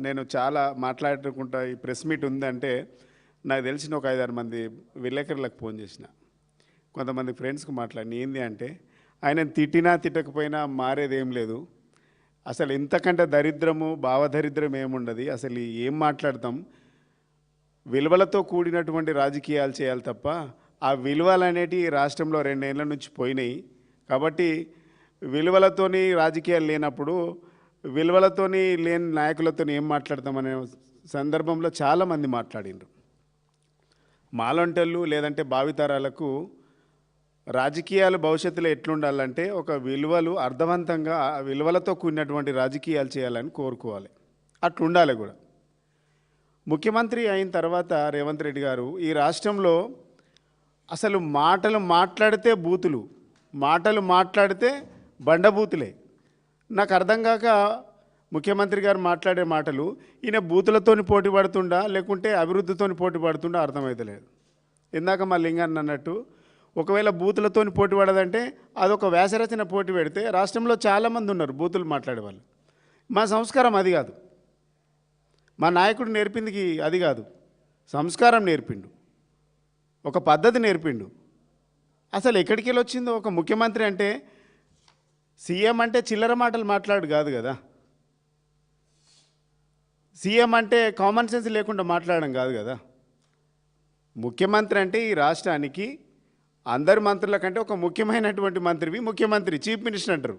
నేను చాలా మాట్లాడుకుంటా ఈ ప్రెస్ మీట్ ఉందంటే నాకు తెలిసిన ఒక 5-6 మంది విలేకరులకు ఫోన్ చేసిన, కొంతమంది ఫ్రెండ్స్కి మాట్లాడిన. ఏంది అంటే ఆయన తిట్టినా తిట్టకపోయినా మారేదేం లేదు, అసలు ఇంతకంటే దరిద్రము భావదరిద్రం ఏముండదు, అసలు ఏం మాట్లాడతాం, విలువలతో కూడినటువంటి రాజకీయాలు చేయాలి తప్ప ఆ విలువలు అనేటివి రాష్ట్రంలో 2 ఏళ్ల నుంచి పోయినాయి. కాబట్టి విలువలతోని రాజకీయాలు లేనప్పుడు విలువలతోని లేని నాయకులతో ఏం మాట్లాడతామనే సందర్భంలో చాలామంది మాట్లాడినారు. మాలంటలు లేదంటే భావితరాలకు రాజకీయాలు భవిష్యత్తులో ఎట్లుండాలంటే ఒక విలువలు అర్థవంతంగా విలువలతో కూడినటువంటి రాజకీయాలు చేయాలని కోరుకోవాలి, అట్లుండాలి కూడా. ముఖ్యమంత్రి అయిన తర్వాత రేవంత్ రెడ్డి గారు ఈ రాష్ట్రంలో అసలు మాటలు మాట్లాడితే బూతులు, మాటలు మాట్లాడితే బండబూతులే. నాకు అర్థం కాక ముఖ్యమంత్రి గారు మాట్లాడే మాటలు ఈయన బూతులతోని పోటీ పడుతుండా లేకుంటే అభివృద్ధితోని పోటీ పడుతుండా అర్థమవుతలేదు. ఇందాక మా లింగన్న అన్నట్టు ఒకవేళ బూతులతోని పోటీ పడదంటే అదొక వ్యాసరచన పోటీ పెడితే రాష్ట్రంలో చాలామంది ఉన్నారు బూతులు మాట్లాడేవాళ్ళు. మా సంస్కారం అది కాదు, మా నాయకుడు నేర్పింది అది కాదు, సంస్కారం నేర్పిండు, ఒక పద్ధతి నేర్పిండు. అసలు ఎక్కడికి వెళ్ళి వచ్చిందో ఒక ముఖ్యమంత్రి అంటే, సీఎం అంటే చిల్లర మాటలు మాట్లాడు కాదు కదా, సీఎం అంటే కామన్ సెన్స్ లేకుండా మాట్లాడడం కాదు కదా. ముఖ్యమంత్రి అంటే ఈ రాష్ట్రానికి అందరి మంత్రుల కంటే ఒక ముఖ్యమైనటువంటి మంత్రివి ముఖ్యమంత్రి, చీఫ్ మినిస్టర్ అంటారు.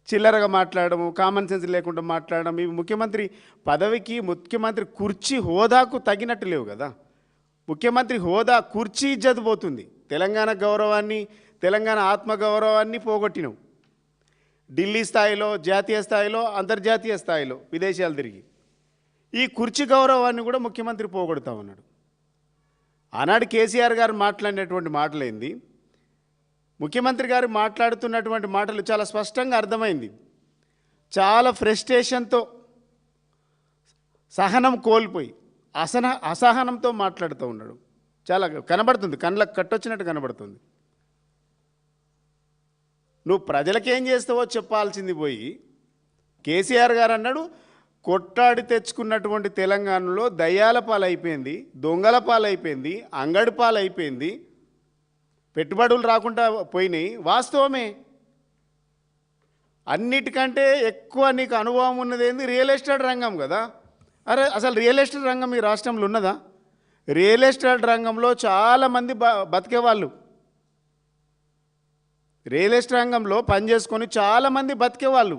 చిల్లరగా మాట్లాడము, కామన్ సెన్స్ లేకుండా మాట్లాడడం, ఇవి ముఖ్యమంత్రి పదవికి ముఖ్యమంత్రి కుర్చీ హోదాకు తగినట్టు లేవు కదా. ముఖ్యమంత్రి హోదా కుర్చీ ఇజ్జత్ పోతుంది, తెలంగాణ గౌరవాన్ని తెలంగాణ ఆత్మగౌరవాన్ని పోగొట్టినావు. ఢిల్లీ స్థాయిలో, జాతీయ స్థాయిలో, అంతర్జాతీయ స్థాయిలో విదేశాలు తిరిగి ఈ కుర్చీ గౌరవాన్ని కూడా ముఖ్యమంత్రి పోగొడతా ఉన్నాడు. ఆనాడు కేసీఆర్ గారు మాట్లాడినటువంటి మాటలేంది, ముఖ్యమంత్రి గారు మాట్లాడుతున్నటువంటి మాటలు చాలా స్పష్టంగా అర్థమైంది. చాలా ఫ్రస్ట్రేషన్తో, సహనం కోల్పోయి అసహనంతో మాట్లాడుతూ ఉన్నాడు. చాలా కనబడుతుంది, కళ్ళకు కట్టొచ్చినట్టు కనబడుతుంది. నువ్వు ప్రజలకేం చేస్తావో చెప్పాల్సింది పోయి కేసీఆర్ గారు అన్నాడు, కొట్టాడి తెచ్చుకున్నటువంటి తెలంగాణలో దయ్యాల పాలైపోయింది, దొంగల పాలైపోయింది, అంగడి పాలైపోయింది, పెట్టుబడులు రాకుండా పోయినాయి. వాస్తవమే. అన్నిటికంటే ఎక్కువ నీకు అనుభవం ఉన్నది ఏంది? రియల్ ఎస్టేట్ రంగం కదా. అరే అసలు రియల్ ఎస్టేట్ రంగం ఈ రాష్ట్రంలో ఉన్నదా? రియల్ ఎస్టేట్ రంగంలో చాలామంది బతికేవాళ్ళు, రియల్ ఎస్టేట్ రంగంలో పనిచేసుకొని చాలామంది బతికేవాళ్ళు,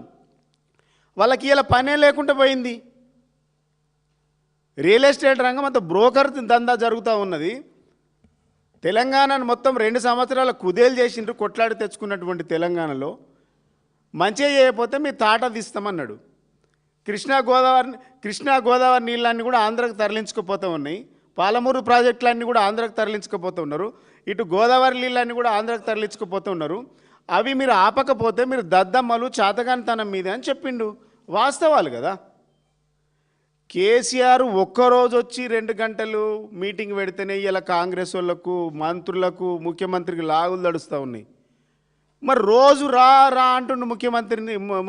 వాళ్ళకి ఇలా పనే లేకుండా పోయింది. రియల్ ఎస్టేట్ రంగం అంత బ్రోకర్ దందా జరుగుతూ ఉన్నది. తెలంగాణను మొత్తం 2 సంవత్సరాల కుదేలు చేసిండ్రు, కొట్లాడి తెచ్చుకున్నటువంటి తెలంగాణలో మంచిగా చేయకపోతే మీ తాట తీస్తామన్నాడు. కృష్ణా గోదావరి నీళ్ళన్నీ కూడా ఆంధ్రాకు తరలించుకుపోతూ ఉన్నాయి, పాలమూరు ప్రాజెక్టులన్నీ కూడా ఆంధ్రాకు తరలించుకుపోతూ ఉన్నారు, ఇటు గోదావరి నీళ్ళన్నీ కూడా ఆంధ్రాకు తరలించుకుపోతూ ఉన్నారు. అవి మీరు ఆపకపోతే మీరు దద్దమ్మలు చాతగానితనం మీదే అని చెప్పిండు. వాస్తవాలు కదా. కేసీఆర్ ఒక్కరోజు వచ్చి 2 గంటలు మీటింగ్ పెడితేనే ఇలా కాంగ్రెస్ వాళ్ళకు, మంత్రులకు, ముఖ్యమంత్రికి లాగులు తడుస్తూ ఉన్నాయి. మరి రోజు రా రా అంటుండు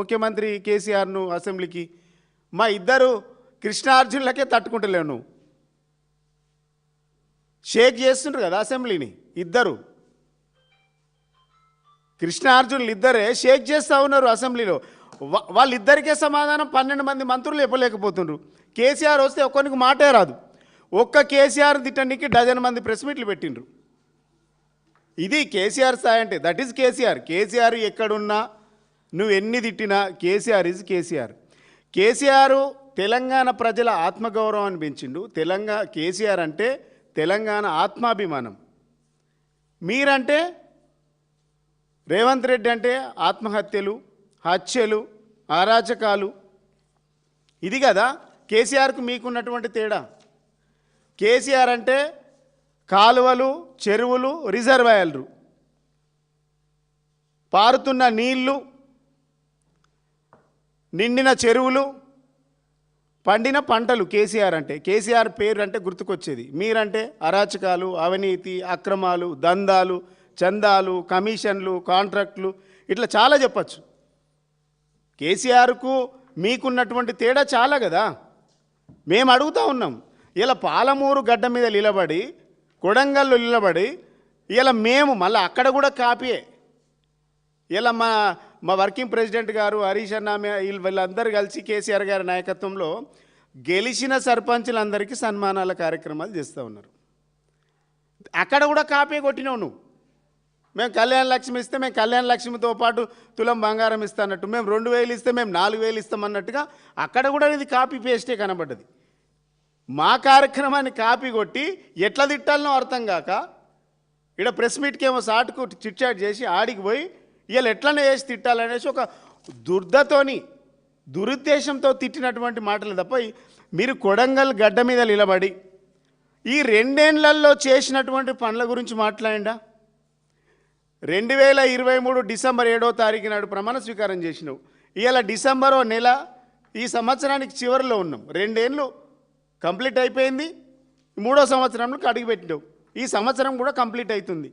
ముఖ్యమంత్రి కేసీఆర్ను అసెంబ్లీకి. మా ఇద్దరు కృష్ణార్జునులకే తట్టుకుంటలేవు, నువ్వు షేక్ చేస్తుండ్రు కదా అసెంబ్లీని. ఇద్దరు కృష్ణార్జునులు ఇద్దరే షేక్ చేస్తూ ఉన్నారు అసెంబ్లీలో. వాళ్ళిద్దరికే సమాధానం 12 మంది మంత్రులు చెప్పలేకపోతుండ్రు. కేసీఆర్ వస్తే ఒక్కరికి మాటే రాదు. ఒక్క కేసీఆర్ తిట్టడానికి 12 మంది ప్రెస్ మీట్లు పెట్టిండ్రు. ఇది కేసీఆర్ స్థాయి అంటే. That is KCR. కేసీఆర్ ఎక్కడున్నా నువ్వు ఎన్ని తిట్టినా కేసీఆర్ ఈజ్ కేసీఆర్. కేసీఆర్ తెలంగాణ ప్రజల ఆత్మగౌరవాన్ని పెంచిండు. కేసీఆర్ అంటే తెలంగాణ ఆత్మాభిమానం. మీరంటే రేవంత్ రెడ్డి అంటే ఆత్మహత్యలు, హత్యలు, అరాచకాలు. ఇది కదా కేసీఆర్కు మీకున్నటువంటి తేడా. కేసీఆర్ అంటే కాలువలు, చెరువులు, రిజర్వాయర్లు, పారుతున్న నీళ్లు, నిండిన చెరువులు, పండిన పంటలు. కేసీఆర్ పేరు అంటే గుర్తుకొచ్చేది. మీరంటే అరాచకాలు, అవినీతి, అక్రమాలు, దందాలు, చందాలు, కమిషన్లు, కాంట్రాక్టులు, ఇట్లా చాలా చెప్పచ్చు. కేసీఆర్కు మీకున్నటువంటి తేడా చాలా కదా. మేము అడుగుతూ ఉన్నాం, ఇలా పాలమూరు గడ్డ మీద నిలబడి కొడంగల్లో నిలబడి ఇలా మేము మళ్ళీ అక్కడ కూడా కాపీయే. ఇలా మా వర్కింగ్ ప్రెసిడెంట్ గారు హరీష్ అన్న వీళ్ళందరూ కలిసి కేసీఆర్ గారి నాయకత్వంలో గెలిచిన సర్పంచులందరికీ సన్మానాల కార్యక్రమాలు చేస్తూ ఉన్నారు. అక్కడ కూడా కాపీ కొట్టినావు నువ్వు. మేము కళ్యాణ లక్ష్మి ఇస్తే మేము కళ్యాణ లక్ష్మితో పాటు తులం బంగారం ఇస్తానట్టు, మేము 2000 ఇస్తే మేము 4000 ఇస్తామన్నట్టుగా అక్కడ కూడా ఇది కాపీ పేస్టే కనబడ్డది. మా కార్యక్రమాన్ని కాపీ కొట్టి ఎట్లా తిట్టాలనో అర్థం కాక ఇక్కడ ప్రెస్ మీట్కి ఏమో సాటుకు చిట్చాట్ చేసి ఆడికి పోయి వీళ్ళు ఎట్లనే చేసి తిట్టాలనేసి ఒక దురుద్దేశంతో తిట్టినటువంటి మాటలు తప్ప మీరు కొడంగల్ గడ్డ మీద నిలబడి ఈ 2 ఏళ్లలో చేసినటువంటి పనుల గురించి మాట్లాడిండా. 2023 డిసెంబర్ 7వ తారీఖు నాడు ప్రమాణ స్వీకారం చేసినావు. ఇవాళ డిసెంబరో నెల, ఈ సంవత్సరానికి చివరిలో ఉన్నాం. 2 ఏళ్ళు కంప్లీట్ అయిపోయింది. 3వ సంవత్సరంలో అడుగుపెట్టినావు. ఈ సంవత్సరం కూడా కంప్లీట్ అవుతుంది.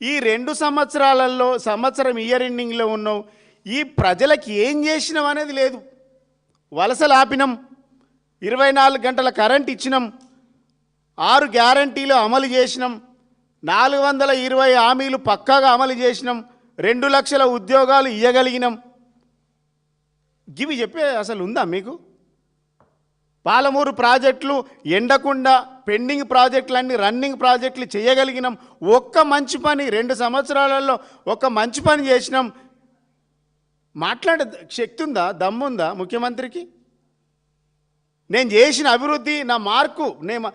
ఈ 2 సంవత్సరాలలో సంవత్సరం ఇయర్ ఎండింగ్లో ఉన్నావు. ఈ ప్రజలకు ఏం చేసినాం అనేది లేదు. వలసలు ఆపినాం, 24 గంటల కరెంట్ ఇచ్చినాం, 6 గ్యారంటీలు అమలు చేసినాం, 420 హామీలు పక్కాగా అమలు చేసినాం, 2 లక్షల ఉద్యోగాలు ఇవ్వగలిగినాం. గివి చెప్పే అసలు ఉందా మీకు? పాలమూరు ప్రాజెక్టులు ఎండకుండా పెండింగ్ ప్రాజెక్టులన్నీ రన్నింగ్ ప్రాజెక్టులు చేయగలిగినాం. ఒక్క మంచి పని 2 సంవత్సరాలలో ఒక్క మంచి పని చేసినాం. మాట్లాడే శక్తి ఉందా, దమ్ముందా ముఖ్యమంత్రికి? నేను చేసిన అభివృద్ధి, నా మార్కు, నేను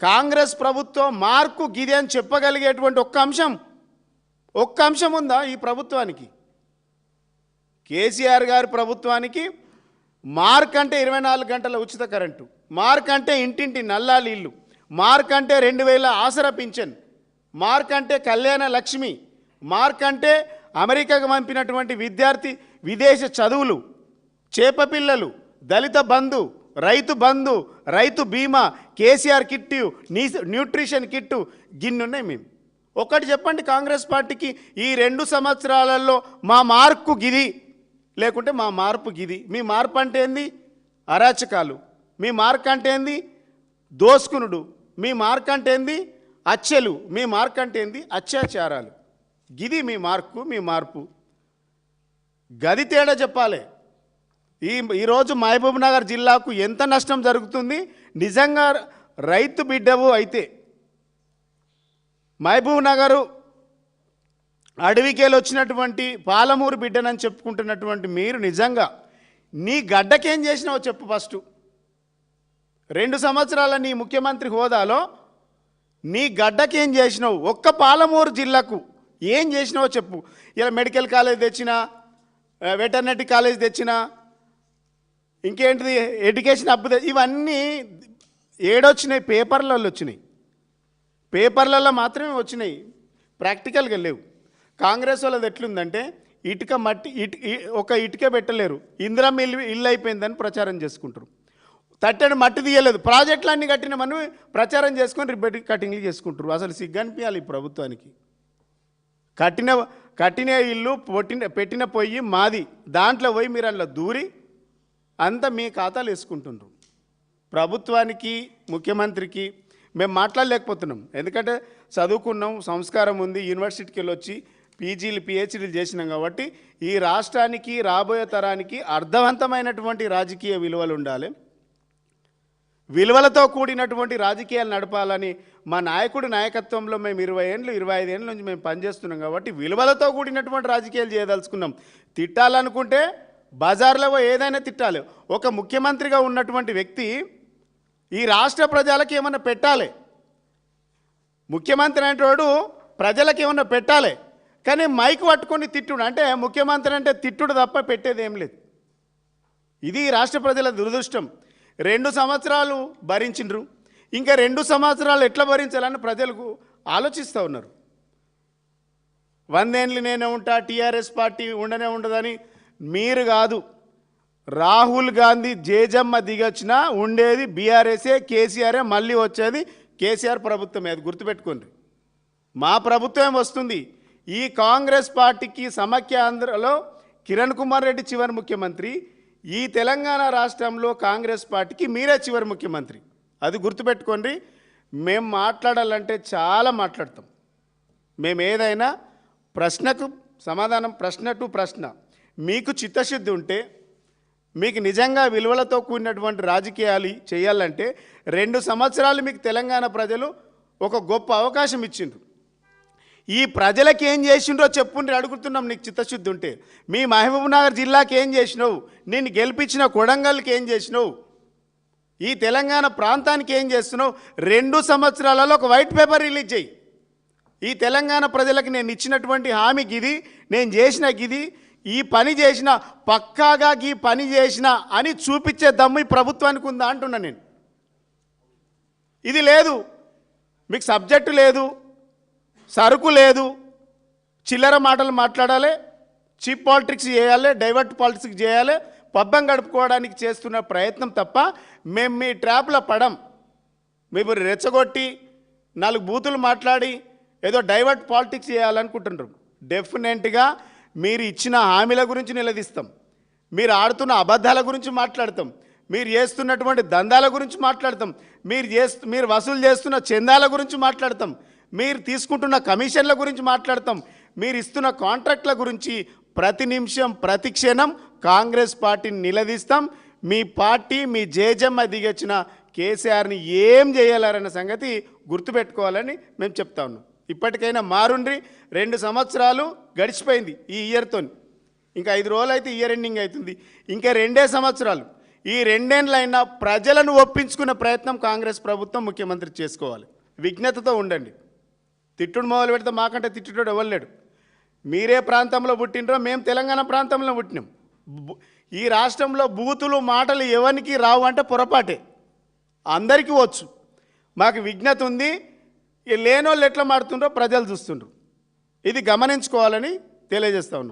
కాంగ్రెస్ ప్రభుత్వం మార్కు గిది అని చెప్పగలిగేటువంటి ఒక్క అంశం ఉందా ఈ ప్రభుత్వానికి? కేసీఆర్ గారి ప్రభుత్వానికి మార్క్ అంటే 24 గంటల ఉచిత కరెంటు, మార్క్ అంటే ఇంటింటి నల్లా నీళ్ళు, మార్క్ అంటే 2000 ఆసరా పింఛన్, మార్క్ అంటే కళ్యాణ లక్ష్మి, మార్క్ అంటే అమెరికాకు పంపినటువంటి విద్యార్థి విదేశ చదువులు, చేపపిల్లలు, దళిత బంధు, రైతు బంధు, రైతు బీమా, కేసీఆర్ కిట్టు, న్యూట్రిషన్ కిట్టు, గిన్నున్నాయి. మేము ఒకటి చెప్పండి కాంగ్రెస్ పార్టీకి, ఈ 2 సంవత్సరాలలో మా మార్కు గిది, లేకుంటే మా మార్పు గిది. మీ మార్పు అంటే ఏంది? అరాచకాలు. మీ మార్క్ అంటే ఏంది? దోసుకునుడు. మీ మార్క్ అంటే ఏంది? హత్యలు. మీ మార్క్ అంటే ఏంది? అత్యాచారాలు. గిది మీ మార్కు, మీ మార్పు. గది తేడా చెప్పాలి. ఈరోజు మహబూబ్ నగర్ జిల్లాకు ఎంత నష్టం జరుగుతుంది? నిజంగా రైతు బిడ్డవు అయితే మహబూబ్ నగరు అడవికేలు వచ్చినటువంటి పాలమూరు బిడ్డనని చెప్పుకుంటున్నటువంటి మీరు నిజంగా నీ గడ్డకేం చేసినావో చెప్పు. ఫస్ట్ 2 సంవత్సరాల నీ ముఖ్యమంత్రి హోదాలో నీ గడ్డకేం చేసినావు? ఒక్క పాలమూరు జిల్లాకు ఏం చేసినావో చెప్పు. ఇలా మెడికల్ కాలేజ్ తెచ్చినా, వెటర్నరీ కాలేజ్ తెచ్చినా, ఇంకేంటిది ఎడ్యుకేషన్ అప్పు, ఇవన్నీ ఏడొచ్చినాయి? పేపర్లలో వచ్చినాయి. పేపర్లలో మాత్రమే వచ్చినాయి, ప్రాక్టికల్గా లేవు. కాంగ్రెస్ వాళ్ళది ఎట్లుందంటే ఇటుక మట్టి ఒక ఇటుక పెట్టలేరు, ఇందిరమ్మ ఇల్లు అయిపోయిందని ప్రచారం చేసుకుంటారు. తట్టడి మట్టి తీయలేదు, ప్రాజెక్టులన్నీ కట్టినామని ప్రచారం చేసుకొని రిబ్బెట్ కటింగ్లు చేసుకుంటారు. అసలు సిగ్గనిపించాలి ఈ ప్రభుత్వానికి. కట్టిన ఇల్లు పెట్టిన పొయ్యి మాది, దాంట్లో పోయి మీరు అలా దూరి అంతా మీ ఖాతాలు వేసుకుంటున్నారు. ప్రభుత్వానికి, ముఖ్యమంత్రికి మేము మాట్లాడలేకపోతున్నాం. ఎందుకంటే చదువుకున్నాం, సంస్కారం ఉంది, యూనివర్సిటీకి వెళ్ళి వచ్చి పీజీలు పిహెచ్డీలు చేసినాం. కాబట్టి ఈ రాష్ట్రానికి, రాబోయే తరానికి అర్థవంతమైనటువంటి రాజకీయ విలువలు ఉండాలి. విలువలతో కూడినటువంటి రాజకీయాలు నడపాలని మా నాయకుడి నాయకత్వంలో మేము 20 ఏళ్ళు 25 ఏళ్ళ నుంచి మేము పనిచేస్తున్నాం. కాబట్టి విలువలతో కూడినటువంటి రాజకీయాలు చేయదలుచుకున్నాం. తిట్టాలనుకుంటే బజార్లో ఏదైనా తిట్టాలి. ఒక ముఖ్యమంత్రిగా ఉన్నటువంటి వ్యక్తి ఈ రాష్ట్ర ప్రజలకు ఏమన్నా పెట్టాలి. ముఖ్యమంత్రి అనేటోడు ప్రజలకు ఏమన్నా పెట్టాలి. కానీ మైక్ పట్టుకొని తిట్టుడు అంటే ముఖ్యమంత్రి అంటే తిట్టుడు తప్ప పెట్టేది ఏం లేదు. ఇది రాష్ట్ర ప్రజల దురదృష్టం. 2 సంవత్సరాలు భరించిండ్రు, ఇంకా 2 సంవత్సరాలు ఎట్లా భరించాలని ప్రజలకు ఆలోచిస్తూ ఉన్నారు. 100 ఏళ్ళు నేనే ఉంటా, టీఆర్ఎస్ పార్టీ ఉండనే ఉండదని మీరు కాదు. రాహుల్ గాంధీ జేజమ్మ దిగొచ్చినా ఉండేది బీఆర్ఎస్ఏ, కేసీఆరే మళ్ళీ వచ్చేది కేసీఆర్ ప్రభుత్వమే. అది గుర్తుపెట్టుకోండి. మా ప్రభుత్వం వస్తుంది. ఈ కాంగ్రెస్ పార్టీకి సమైక్యాంధ్రలో కిరణ్ కుమార్ రెడ్డి చివరి ముఖ్యమంత్రి, ఈ తెలంగాణ రాష్ట్రంలో కాంగ్రెస్ పార్టీకి మీరే చివరి ముఖ్యమంత్రి. అది గుర్తుపెట్టుకోండి. మేము మాట్లాడాలంటే చాలా మాట్లాడతాం. మేము ఏదైనా ప్రశ్నకు సమాధానం, ప్రశ్న టు ప్రశ్న. మీకు చిత్తశుద్ధి ఉంటే, మీకు నిజంగా విలువలతో కూడినటువంటి రాజకీయాలు చేయాలంటే 2 సంవత్సరాలు మీకు తెలంగాణ ప్రజలు ఒక గొప్ప అవకాశం ఇచ్చిండ్రు. ఈ ప్రజలకు ఏం చేసిండ్రో చెప్పుండ్రి అడుగుతున్నాం. నీకు చిత్తశుద్ధి ఉంటే మీ మహబూబ్నగర్ జిల్లాకి ఏం చేసినావు, నిన్ను గెలిపించిన కొడంగల్కి ఏం చేసినావు, ఈ తెలంగాణ ప్రాంతానికి ఏం చేస్తున్నావు? 2 సంవత్సరాలలో ఒక వైట్ పేపర్ రిలీజ్ చేయి. ఈ తెలంగాణ ప్రజలకు నేను ఇచ్చినటువంటి హామీ గిది, నేను చేసిన గిది, ఈ పని చేసిన, పక్కాగా ఈ పని చేసిన అని చూపించే దమ్ము ఈ ప్రభుత్వానికి ఉందా అంటున్నా నేను. ఇది లేదు, మీకు సబ్జెక్టు లేదు, సరుకు లేదు, చిల్లర మాటలు మాట్లాడాలి, చీప్ పాలిటిక్స్ చేయాలి, డైవర్ట్ పాలిటిక్స్ చేయాలి, పబ్బం గడుపుకోవడానికి చేస్తున్న ప్రయత్నం తప్ప మేము మీ ట్రాప్లో పడం. మేము రెచ్చగొట్టి 4 బూతులు మాట్లాడి ఏదో డైవర్ట్ పాలిటిక్స్ చేయాలనుకుంటున్నారు. డెఫినెట్గా మీరు ఇచ్చిన హామీల గురించి నిలదీస్తాం, మీరు ఆడుతున్న అబద్ధాల గురించి మాట్లాడతాం, మీరు చేస్తున్నటువంటి దందాల గురించి మాట్లాడతాం, మీరు వసూలు చేస్తున్న చందాల గురించి మాట్లాడతాం, మీరు తీసుకుంటున్న కమిషన్ల గురించి మాట్లాడతాం, మీరు ఇస్తున్న కాంట్రాక్ట్ల గురించి ప్రతి నిమిషం ప్రతి క్షణం కాంగ్రెస్ పార్టీని నిలదీస్తాం. మీ పార్టీ మీ జేజమ్మ దిగొచ్చిన కేసీఆర్ని ఏం చేయాలన్న సంగతి గుర్తుపెట్టుకోవాలని మేము చెప్తా ఉన్నాం. ఇప్పటికైనా మారుండ్రి. 2 సంవత్సరాలు గడిచిపోయింది ఈ ఇయర్తో, ఇంకా 5 రోజులు అయితే ఇయర్ ఎండింగ్ అవుతుంది. ఇంకా 2 సంవత్సరాలు. ఈ 2 ఏళ్ళైనా ప్రజలను ఒప్పించుకునే ప్రయత్నం కాంగ్రెస్ ప్రభుత్వం, ముఖ్యమంత్రి చేసుకోవాలి. విజ్ఞతతో ఉండండి. తిట్టుడు మొదలు పెడితే మాకంటే తిట్టుడు ఎవరు లేడు. మీరే ప్రాంతంలో పుట్టినరో, మేము తెలంగాణ ప్రాంతంలో పుట్టినాం. ఈ రాష్ట్రంలో బూతులు మాటలు ఎవరికి రావు అంటే పొరపాటే, అందరికీ వచ్చు. మాకు విజ్ఞత ఉంది. లేనోళ్ళు ఎట్లా మాడుతుండ్రో ప్రజలు చూస్తుండ్రు. ఇది గమనించుకోవాలని తెలియజేస్తా ఉన్నాం.